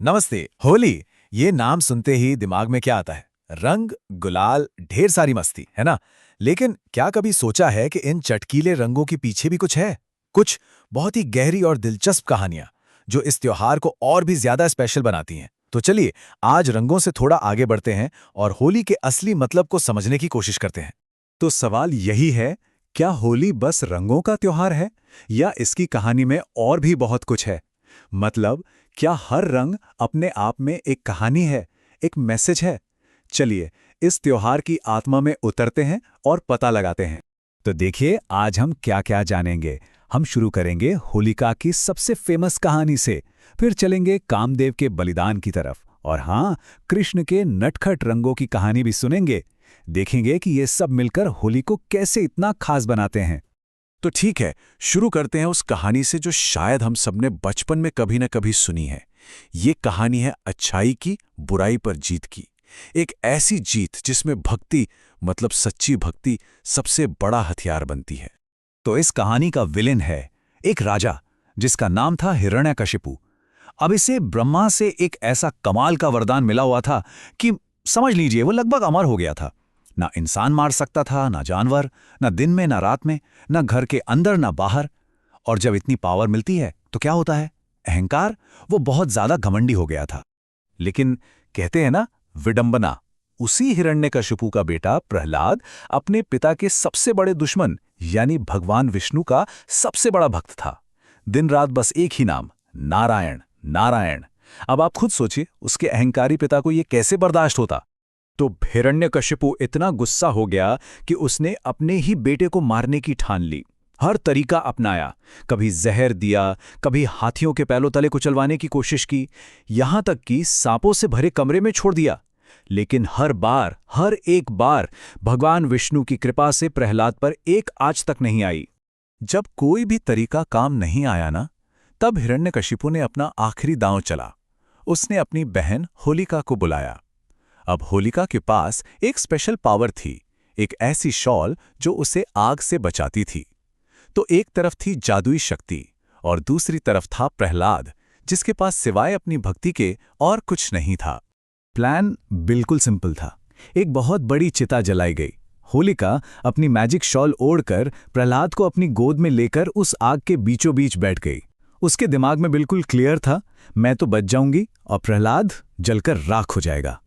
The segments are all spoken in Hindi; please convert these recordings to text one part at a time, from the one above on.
नमस्ते। होली, ये नाम सुनते ही दिमाग में क्या आता है? रंग, गुलाल, ढेर सारी मस्ती, है ना? लेकिन क्या कभी सोचा है कि इन चटकीले रंगों के पीछे भी कुछ है? कुछ बहुत ही गहरी और दिलचस्प कहानियां, जो इस त्योहार को और भी ज्यादा स्पेशल बनाती हैं। तो चलिए, आज रंगों से थोड़ा आगे बढ़ते हैं और होली के असली मतलब को समझने की कोशिश करते हैं। तो सवाल यही है, क्या होली बस रंगों का त्योहार है या इसकी कहानी में और भी बहुत कुछ है? मतलब, क्या हर रंग अपने आप में एक कहानी है, एक मैसेज है? चलिए, इस त्योहार की आत्मा में उतरते हैं और पता लगाते हैं। तो देखिए, आज हम क्या-क्या जानेंगे। हम शुरू करेंगे होलिका की सबसे फेमस कहानी से, फिर चलेंगे कामदेव के बलिदान की तरफ, और हाँ, कृष्ण के नटखट रंगों की कहानी भी सुनेंगे। देखेंगे कि ये सब मिलकर होली को कैसे इतना खास बनाते हैं। तो ठीक है, शुरू करते हैं उस कहानी से जो शायद हम सबने बचपन में कभी न कभी सुनी है। ये कहानी है अच्छाई की बुराई पर जीत की। एक ऐसी जीत जिसमें भक्ति, मतलब सच्ची भक्ति, सबसे बड़ा हथियार बनती है। तो इस कहानी का विलेन है एक राजा जिसका नाम था हिरण्यकशिपु। अब इसे ब्रह्मा से एक ऐसा कमाल का वरदान मिला हुआ था कि समझ लीजिए वो लगभग अमर हो गया था। ना इंसान मार सकता था, ना जानवर, ना दिन में ना रात में, ना घर के अंदर ना बाहर। और जब इतनी पावर मिलती है तो क्या होता है? अहंकार। वो बहुत ज्यादा घमंडी हो गया था। लेकिन कहते हैं ना, विडंबना। उसी हिरण्यकशिपु का बेटा प्रहलाद अपने पिता के सबसे बड़े दुश्मन यानी भगवान विष्णु का सबसे बड़ा भक्त था। दिन रात बस एक ही नाम, नारायण नारायण। अब आप खुद सोचिए, उसके अहंकारी पिता को यह कैसे बर्दाश्त होता। तो हिरण्यकशिपु इतना गुस्सा हो गया कि उसने अपने ही बेटे को मारने की ठान ली। हर तरीका अपनाया, कभी जहर दिया, कभी हाथियों के पैरों तले कुचलवाने की कोशिश की, यहां तक कि सांपों से भरे कमरे में छोड़ दिया। लेकिन हर बार, हर एक बार भगवान विष्णु की कृपा से प्रहलाद पर एक आंच तक नहीं आई। जब कोई भी तरीका काम नहीं आया ना, तब हिरण्यकशिपु ने अपना आखिरी दांव चला। उसने अपनी बहन होलिका को बुलाया। अब होलिका के पास एक स्पेशल पावर थी, एक ऐसी शॉल जो उसे आग से बचाती थी। तो एक तरफ थी जादुई शक्ति और दूसरी तरफ था प्रहलाद, जिसके पास सिवाय अपनी भक्ति के और कुछ नहीं था। प्लान बिल्कुल सिंपल था। एक बहुत बड़ी चिता जलाई गई। होलिका अपनी मैजिक शॉल ओढ़कर प्रहलाद को अपनी गोद में लेकर उस आग के बीचों बीच बैठ गई। उसके दिमाग में बिल्कुल क्लियर था, मैं तो बच जाऊंगी और प्रहलाद जलकर राख हो जाएगा।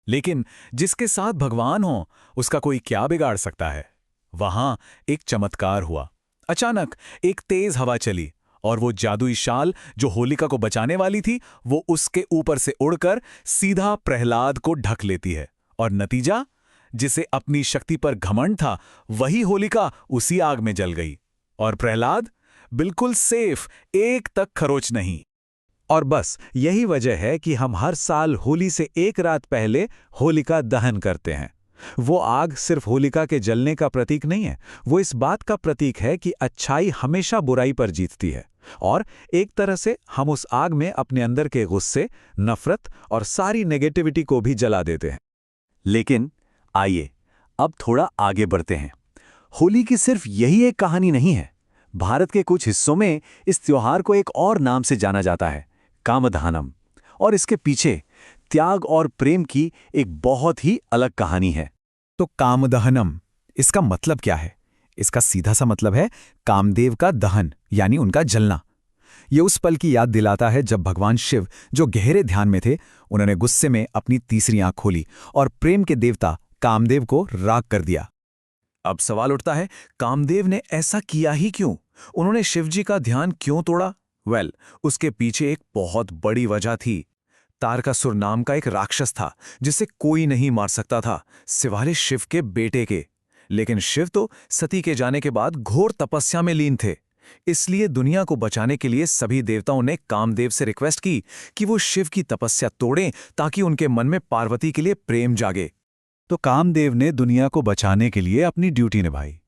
लेकिन जिसके साथ भगवान हो, उसका कोई क्या बिगाड़ सकता है? वहां एक चमत्कार हुआ। अचानक एक तेज हवा चली और वो जादुई शाल जो होलिका को बचाने वाली थी, वो उसके ऊपर से उड़कर सीधा प्रहलाद को ढक लेती है। और नतीजा, जिसे अपनी शक्ति पर घमंड था, वही होलिका उसी आग में जल गई। और प्रहलाद बिल्कुल सेफ, एक तक खरोच नहीं। और बस यही वजह है कि हम हर साल होली से एक रात पहले होलिका दहन करते हैं। वो आग सिर्फ होलिका के जलने का प्रतीक नहीं है, वो इस बात का प्रतीक है कि अच्छाई हमेशा बुराई पर जीतती है। और एक तरह से हम उस आग में अपने अंदर के गुस्से, नफरत और सारी नेगेटिविटी को भी जला देते हैं। लेकिन आइए, अब थोड़ा आगे बढ़ते हैं। होली की सिर्फ यही एक कहानी नहीं है। भारत के कुछ हिस्सों में इस त्योहार को एक और नाम से जाना जाता है, कामदहनम। और इसके पीछे त्याग और प्रेम की एक बहुत ही अलग कहानी है। तो कामदहनम, इसका मतलब क्या है? इसका सीधा सा मतलब है कामदेव का दहन, यानी उनका जलना। ये उस पल की याद दिलाता है जब भगवान शिव, जो गहरे ध्यान में थे, उन्होंने गुस्से में अपनी तीसरी आंख खोली और प्रेम के देवता कामदेव को राख कर दिया। अब सवाल उठता है, कामदेव ने ऐसा किया ही क्यों? उन्होंने शिवजी का ध्यान क्यों तोड़ा? उसके पीछे एक बहुत बड़ी वजह थी। तारकासुर नाम का एक राक्षस था जिसे कोई नहीं मार सकता था सिवाय शिव के बेटे के। लेकिन शिव तो सती के जाने के बाद घोर तपस्या में लीन थे। इसलिए दुनिया को बचाने के लिए सभी देवताओं ने कामदेव से रिक्वेस्ट की कि वो शिव की तपस्या तोड़ें ताकि उनके मन में पार्वती के लिए प्रेम जागे। तो कामदेव ने दुनिया को बचाने के लिए अपनी ड्यूटी निभाई।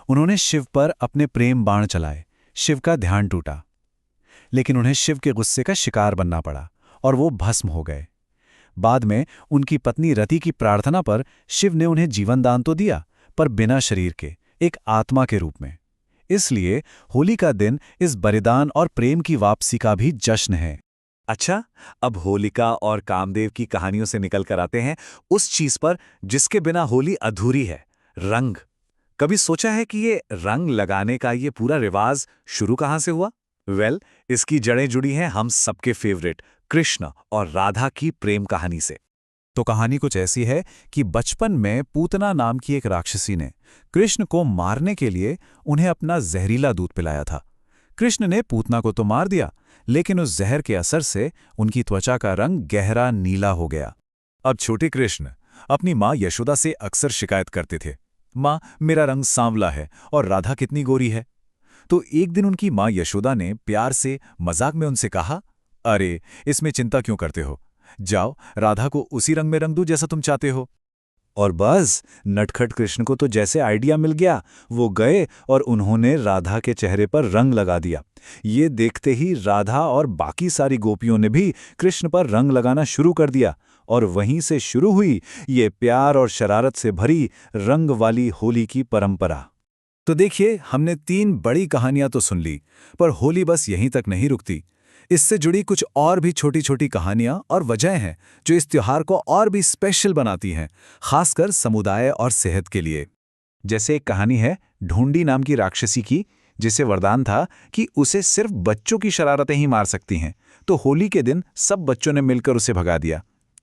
उन्होंने शिव पर अपने प्रेम बाण चलाए। शिव का ध्यान टूटा, लेकिन उन्हें शिव के गुस्से का शिकार बनना पड़ा और वो भस्म हो गए। बाद में उनकी पत्नी रति की प्रार्थना पर शिव ने उन्हें जीवन दान तो दिया, पर बिना शरीर के, एक आत्मा के रूप में। इसलिए होली का दिन इस बलिदान और प्रेम की वापसी का भी जश्न है। अच्छा, अब होलिका और कामदेव की कहानियों से निकल कर आते हैं उस चीज पर जिसके बिना होली अधूरी है, रंग। कभी सोचा है कि ये रंग लगाने का ये पूरा रिवाज शुरू कहाँ से हुआ? इसकी जड़ें जुड़ी हैं हम सबके फेवरेट कृष्ण और राधा की प्रेम कहानी से। तो कहानी कुछ ऐसी है कि बचपन में पूतना नाम की एक राक्षसी ने कृष्ण को मारने के लिए उन्हें अपना जहरीला दूध पिलाया था। कृष्ण ने पूतना को तो मार दिया, लेकिन उस जहर के असर से उनकी त्वचा का रंग गहरा नीला हो गया। अब छोटे कृष्ण अपनी माँ यशोदा से अक्सर शिकायत करते थे, माँ मेरा रंग सांवला है और राधा कितनी गोरी है। तो एक दिन उनकी माँ यशोदा ने प्यार से मजाक में उनसे कहा, अरे इसमें चिंता क्यों करते हो, जाओ राधा को उसी रंग में रंग दो जैसा तुम चाहते हो। और बस नटखट कृष्ण को तो जैसे आइडिया मिल गया, वो गए और उन्होंने राधा के चेहरे पर रंग लगा दिया। ये देखते ही राधा और बाकी सारी गोपियों ने भी कृष्ण पर रंग लगाना शुरू कर दिया और वहीं से शुरू हुई ये प्यार और शरारत से भरी रंग वाली होली की परंपरा। तो देखिए, हमने 3 बड़ी कहानियां तो सुन ली, पर होली बस यहीं तक नहीं रुकती। इससे जुड़ी कुछ और भी छोटी छोटी कहानियां और वजह हैं जो इस त्योहार को और भी स्पेशल बनाती हैं, खासकर समुदाय और सेहत के लिए। जैसे एक कहानी है ढूंढी नाम की राक्षसी की, जिसे वरदान था कि उसे सिर्फ बच्चों की शरारतें ही मार सकती हैं, तो होली के दिन सब बच्चों ने मिलकर उसे भगा दिया।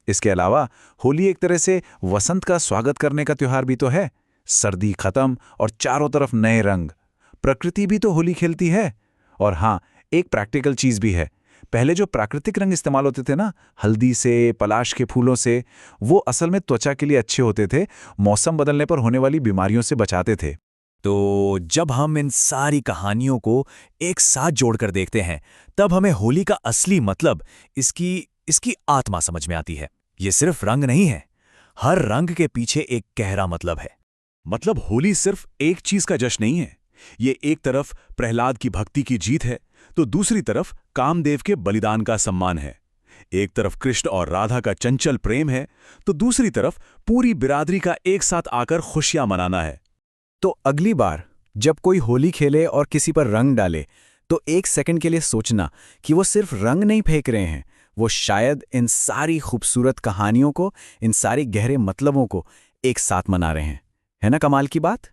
इसके अलावा होली एक तरह से वसंत का स्वागत करने का त्योहार भी तो है। सर्दी खत्म और चारों तरफ नए रंग, प्रकृति भी तो होली खेलती है। और हाँ, एक प्रैक्टिकल चीज भी है, पहले जो प्राकृतिक रंग इस्तेमाल होते थे ना, हल्दी से, पलाश के फूलों से, वो असल में त्वचा के लिए अच्छे होते थे, मौसम बदलने पर होने वाली बीमारियों से बचाते थे। तो जब हम इन सारी कहानियों को एक साथ जोड़कर देखते हैं, तब हमें होली का असली मतलब, इसकी आत्मा समझ में आती है। ये सिर्फ रंग नहीं है, हर रंग के पीछे एक गहरा मतलब है। मतलब होली सिर्फ एक चीज का जश्न नहीं है। ये एक तरफ प्रहलाद की भक्ति की जीत है, तो दूसरी तरफ कामदेव के बलिदान का सम्मान है। एक तरफ कृष्ण और राधा का चंचल प्रेम है, तो दूसरी तरफ पूरी बिरादरी का एक साथ आकर खुशियां मनाना है। तो अगली बार जब कोई होली खेले और किसी पर रंग डाले, तो एक सेकंड के लिए सोचना कि वो सिर्फ रंग नहीं फेंक रहे हैं, वो शायद इन सारी खूबसूरत कहानियों को, इन सारे गहरे मतलबों को एक साथ मना रहे हैं। है ना कमाल की बात?